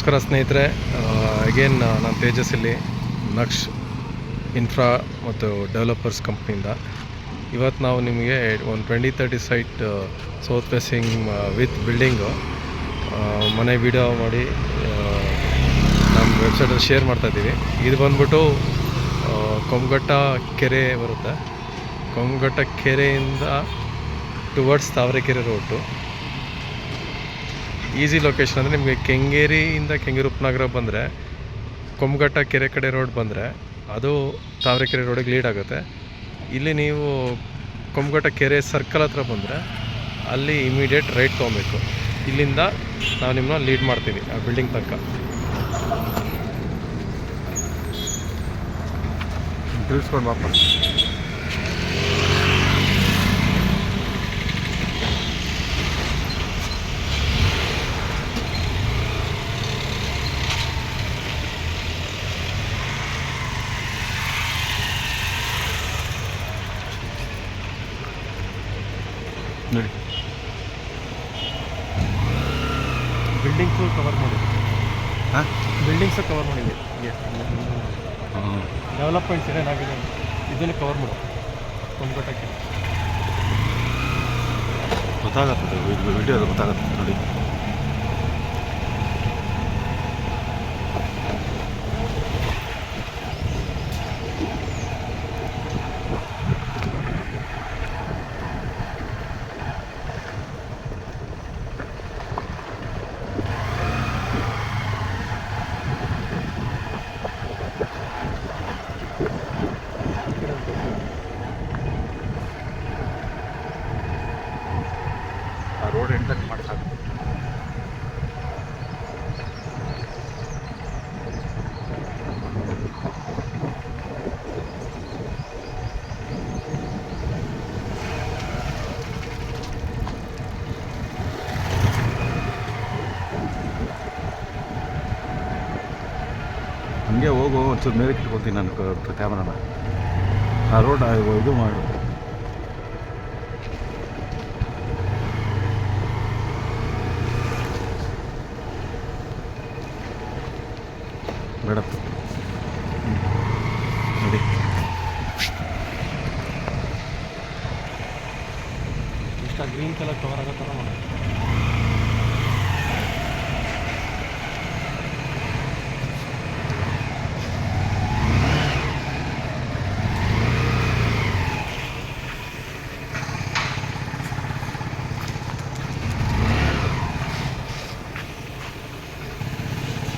ನಮಸ್ಕಾರ ಸ್ನೇಹಿತರೆ, ಅಗೇನ್ ನಾನು ತೇಜಸ್ ಇಲ್ಲಿ ನಕ್ಷ್ ಇನ್ಫ್ರಾ ಮತ್ತು ಡೆವಲಪರ್ಸ್ ಕಂಪ್ನಿಯಿಂದ. ಇವತ್ತು ನಾವು ನಿಮಗೆ ಒಂದು 20-30 site south facing with building ಮನೆ ವಿಡಿಯೋ ಮಾಡಿ ನಮ್ಮ ವೆಬ್ಸೈಟಲ್ಲಿ ಶೇರ್ ಮಾಡ್ತಾಯಿದ್ದೀವಿ. ಇದು ಬಂದ್ಬಿಟ್ಟು ಕೊಂಗಘಟ್ಟ ಕೆರೆ ಬರುತ್ತೆ. ಕೊಂಗಘಟ್ಟ ಕೆರೆಯಿಂದ towards Tavarekere road. Easy location ಅಂದರೆ ನಿಮಗೆ ಕೆಂಗೇರಿಯಿಂದ ಕೆಂಗೇರಿ ಉಪನಗರ ಬಂದರೆ ಕೊಂಗಘಟ್ಟ ಕೆರೆ ಕಡೆ ರೋಡ್ ಬಂದರೆ ಅದು ತಾವರೆಕೆರೆ ರೋಡಿಗೆ ಲೀಡ್ ಆಗುತ್ತೆ. ಇಲ್ಲಿ ನೀವು ಕೊಂಗಘಟ್ಟ ಕೆರೆ ಸರ್ಕಲ್ ಹತ್ರ ಬಂದರೆ ಅಲ್ಲಿ ಇಮಿಡಿಯೇಟ್ ರೈಟ್ ತೊಗೊಬೇಕು. ಇಲ್ಲಿಂದ ನಾವು ನಿಮ್ಮನ್ನ ಲೀಡ್ ಮಾಡ್ತೀವಿ ಆ ಬಿಲ್ಡಿಂಗ್ ತನಕ. ತಿಳಿಸ್ಕೊಂಡು ವಾಪಸ್ ನೋಡಿ. ಬಿಲ್ಡಿಂಗ್ಸು ಕವರ್ ಮಾಡಿದೆ. ಹಾಂ, ಬಿಲ್ಡಿಂಗ್ಸು ಕವರ್ ಮಾಡಿದೆ. ಡೆವಲಪ್ಮೆಂಟ್ಸ್ ಏನೇನಾಗಿದೆ ಇದನ್ನು ಕವರ್ ಮಾಡಿ ಕೊಂಗಘಟ್ಟಕ್ಕೆ ಗೊತ್ತಾಗತ್ತದೆ. ವಿಡಿಯೋ ಗೊತ್ತಾಗುತ್ತೆ ನೋಡಿ. ರೋಡ್ ಎಂಟಲ್ಲಿ ಮಾಡ್ತಾರೆ. ಹಂಗೆ ಹೋಗು, ಒಂಚೂರು ಮೇಲೆ ಇಟ್ಕೊಳ್ತೀನಿ ನಾನು ಕ್ಯಾಮ್ರಾನ. ಆ ರೋಡ್ ಇದು ಮಾಡು. ಬೇಡ.